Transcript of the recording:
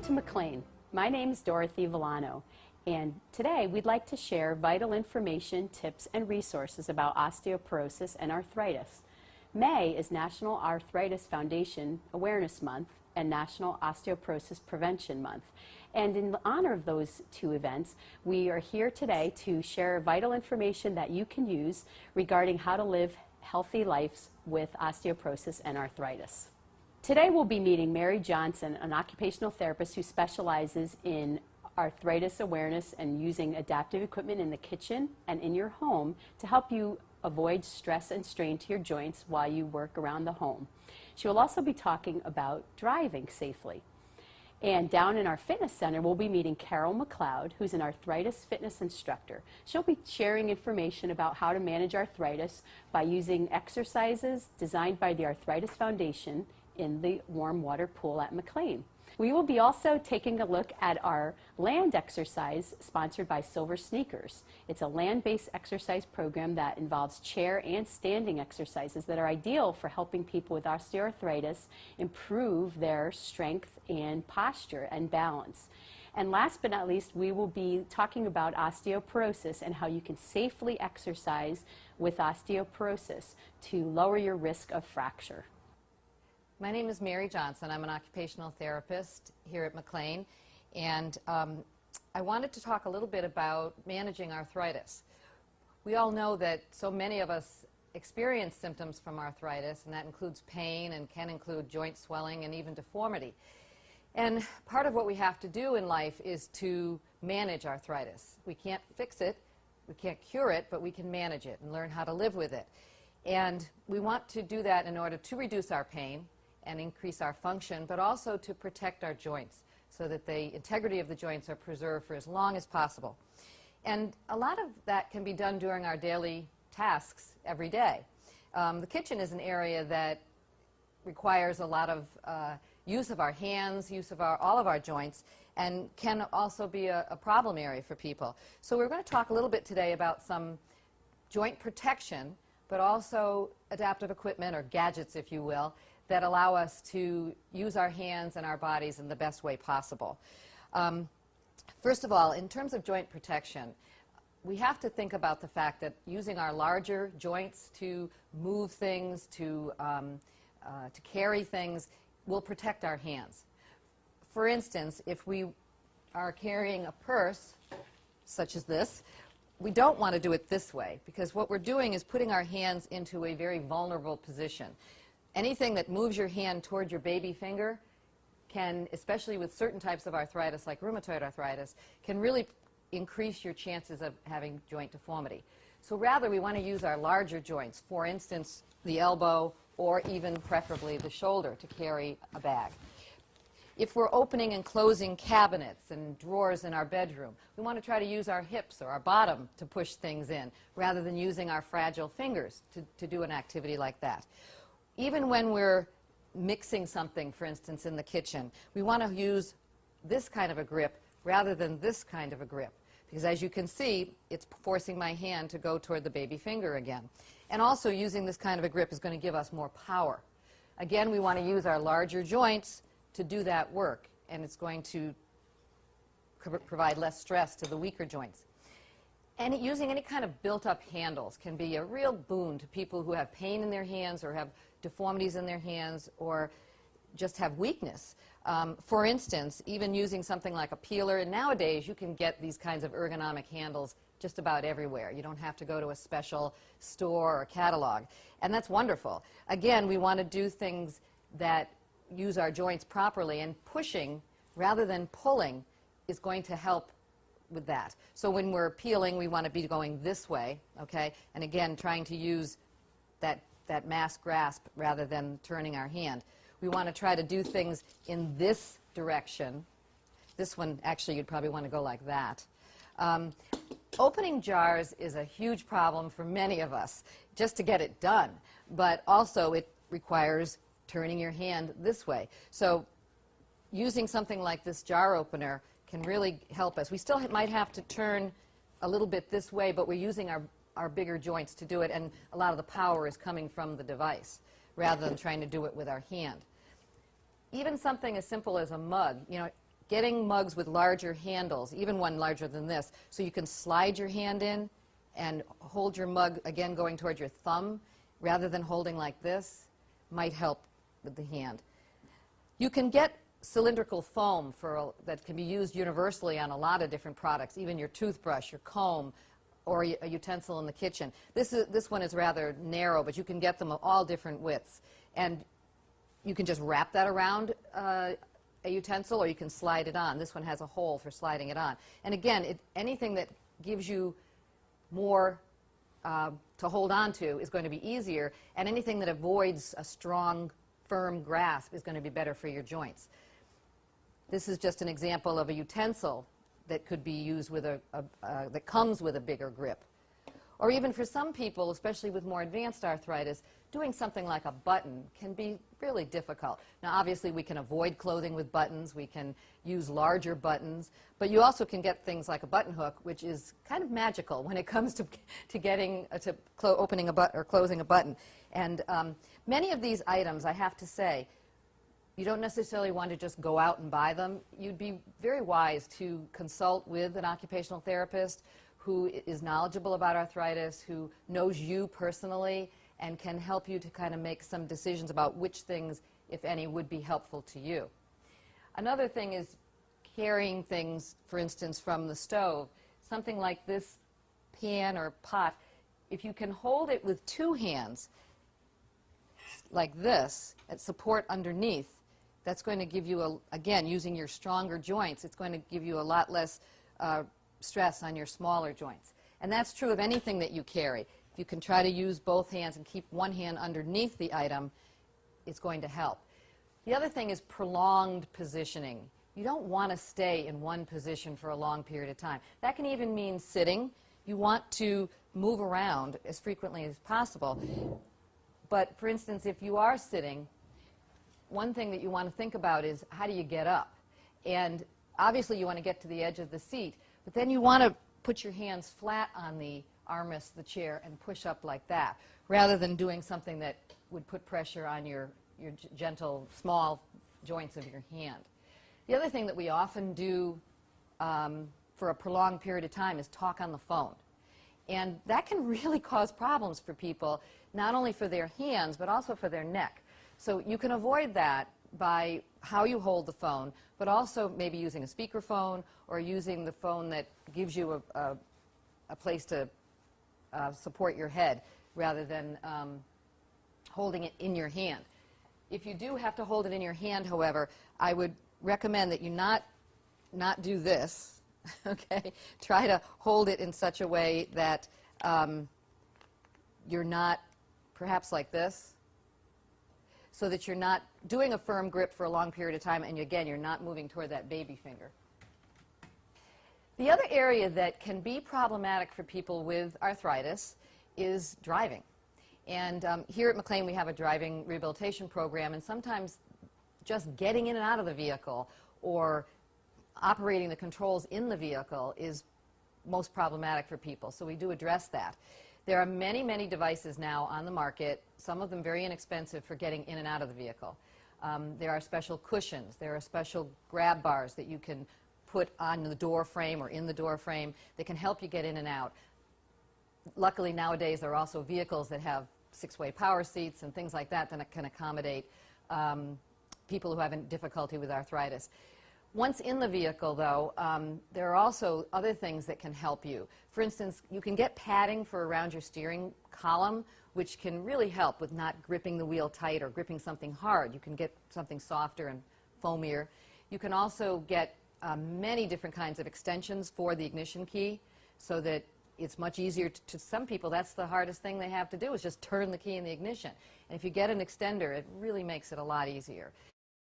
to McLean. My name is Dorothy Villano, and today we'd like to share vital information, tips, and resources about osteoporosis and arthritis. May is National Arthritis Foundation Awareness Month and National Osteoporosis Prevention Month. And in honor of those two events, we are here today to share vital information that you can use regarding how to live healthy lives with osteoporosis and arthritis. Today we'll be meeting Mary Johnson, an occupational therapist who specializes in arthritis awareness and using adaptive equipment in the kitchen and in your home to help you avoid stress and strain to your joints while you work around the home. She will also be talking about driving safely. And down in our fitness center, we'll be meeting Carol McLeod, who's an arthritis fitness instructor. She'll be sharing information about how to manage arthritis by using exercises designed by the Arthritis Foundation in the warm water pool at McLean. We will be also taking a look at our land exercise sponsored by Silver Sneakers. It's a land-based exercise program that involves chair and standing exercises that are ideal for helping people with osteoarthritis improve their strength and posture and balance. And last but not least, we will be talking about osteoporosis and how you can safely exercise with osteoporosis to lower your risk of fracture. My name is Mary Johnson. I'm an occupational therapist here at McLean, and I wanted to talk a little bit about managing arthritis. We all know that so many of us experience symptoms from arthritis, and that includes pain and can include joint swelling and even deformity. And part of what we have to do in life is to manage arthritis. We can't fix it, we can't cure it, but we can manage it and learn how to live with it. And we want to do that in order to reduce our pain and increase our function, but also to protect our joints so that the integrity of the joints are preserved for as long as possible. And a lot of that can be done during our daily tasks every day. The kitchen is an area that requires a lot of use of our hands, use of all of our joints, and can also be a problem area for people. So we're going to talk a little bit today about some joint protection, but also adaptive equipment, or gadgets if you will, that allow us to use our hands and our bodies in the best way possible. First of all, in terms of joint protection, we have to think about the fact that using our larger joints to move things, to carry things, will protect our hands. For instance, if we are carrying a purse, such as this, we don't want to do it this way, because what we're doing is putting our hands into a very vulnerable position. Anything that moves your hand toward your baby finger can, especially with certain types of arthritis like rheumatoid arthritis, can really increase your chances of having joint deformity. So rather, we want to use our larger joints, for instance, the elbow or even preferably the shoulder to carry a bag. If we're opening and closing cabinets and drawers in our bedroom, we want to try to use our hips or our bottom to push things in rather than using our fragile fingers to do an activity like that. Even when we're mixing something, for instance, in the kitchen, we want to use this kind of a grip rather than this kind of a grip, because as you can see, it's forcing my hand to go toward the baby finger again. And also using this kind of a grip is going to give us more power. Again, we want to use our larger joints to do that work, and it's going to provide less stress to the weaker joints. And using any kind of built-up handles can be a real boon to people who have pain in their hands or have deformities in their hands or just have weakness. For instance, even using something like a peeler, and nowadays you can get these kinds of ergonomic handles just about everywhere. You don't have to go to a special store or catalog, and that's wonderful. Again, we want to do things that use our joints properly, and pushing rather than pulling is going to help with that. So when we're peeling, we want to be going this way, okay? And again, trying to use that mass grasp rather than turning our hand. We want to try to do things in this direction. This one, actually, you'd probably want to go like that. Opening jars is a huge problem for many of us, just to get it done. But also, it requires turning your hand this way. So using something like this jar opener can really help us. We still might have to turn a little bit this way, but we're using our bigger joints to do it, and a lot of the power is coming from the device rather than trying to do it with our hand. Even something as simple as a mug, you know, getting mugs with larger handles, even one larger than this, so you can slide your hand in and hold your mug, again going toward your thumb, rather than holding like this, might help with the hand. You can get cylindrical foam that can be used universally on a lot of different products, even your toothbrush, your comb, or a utensil in the kitchen. This one is rather narrow, but you can get them of all different widths. And you can just wrap that around a utensil, or you can slide it on. This one has a hole for sliding it on. And again, anything that gives you more to hold on to is going to be easier, and anything that avoids a strong, firm grasp is going to be better for your joints. This is just an example of a utensil that could be used with that comes with a bigger grip. Or even for some people, especially with more advanced arthritis, doing something like a button can be really difficult. Now, obviously, we can avoid clothing with buttons. We can use larger buttons. But you also can get things like a button hook, which is kind of magical when it comes to opening a button or closing a button. And many of these items, I have to say, you don't necessarily want to just go out and buy them. You'd be very wise to consult with an occupational therapist who is knowledgeable about arthritis, who knows you personally, and can help you to kind of make some decisions about which things, if any, would be helpful to you. Another thing is carrying things, for instance, from the stove. Something like this pan or pot, if you can hold it with two hands, like this, and support underneath, that's going to give you, again, using your stronger joints, it's going to give you a lot less stress on your smaller joints. And that's true of anything that you carry. If you can try to use both hands and keep one hand underneath the item, it's going to help. The other thing is prolonged positioning. You don't want to stay in one position for a long period of time. That can even mean sitting. You want to move around as frequently as possible. But, for instance, if you are sitting, one thing that you want to think about is how do you get up? And obviously you want to get to the edge of the seat, but then you want to put your hands flat on the armrest of the chair and push up like that, rather than doing something that would put pressure on your gentle, small joints of your hand. The other thing that we often do for a prolonged period of time is talk on the phone. And that can really cause problems for people, not only for their hands, but also for their neck. So you can avoid that by how you hold the phone, but also maybe using a speakerphone or using the phone that gives you a place to support your head rather than holding it in your hand. If you do have to hold it in your hand, however, I would recommend that you not do this, okay? Try to hold it in such a way that you're not, perhaps like this, so that you're not doing a firm grip for a long period of time, and again, you're not moving toward that baby finger. The other area that can be problematic for people with arthritis is driving. And here at McLean, we have a driving rehabilitation program, and sometimes just getting in and out of the vehicle or operating the controls in the vehicle is most problematic for people, so we do address that. There are many, many devices now on the market, some of them very inexpensive for getting in and out of the vehicle. There are special cushions, there are special grab bars that you can put on the door frame or in the door frame that can help you get in and out. Luckily nowadays there are also vehicles that have six-way power seats and things like that that can accommodate people who have difficulty with arthritis. Once in the vehicle, though, there are also other things that can help you. For instance, you can get padding for around your steering column, which can really help with not gripping the wheel tight or gripping something hard. You can get something softer and foamier. You can also get many different kinds of extensions for the ignition key so that it's much easier to some people. That's the hardest thing they have to do is just turn the key in the ignition. And if you get an extender, it really makes it a lot easier.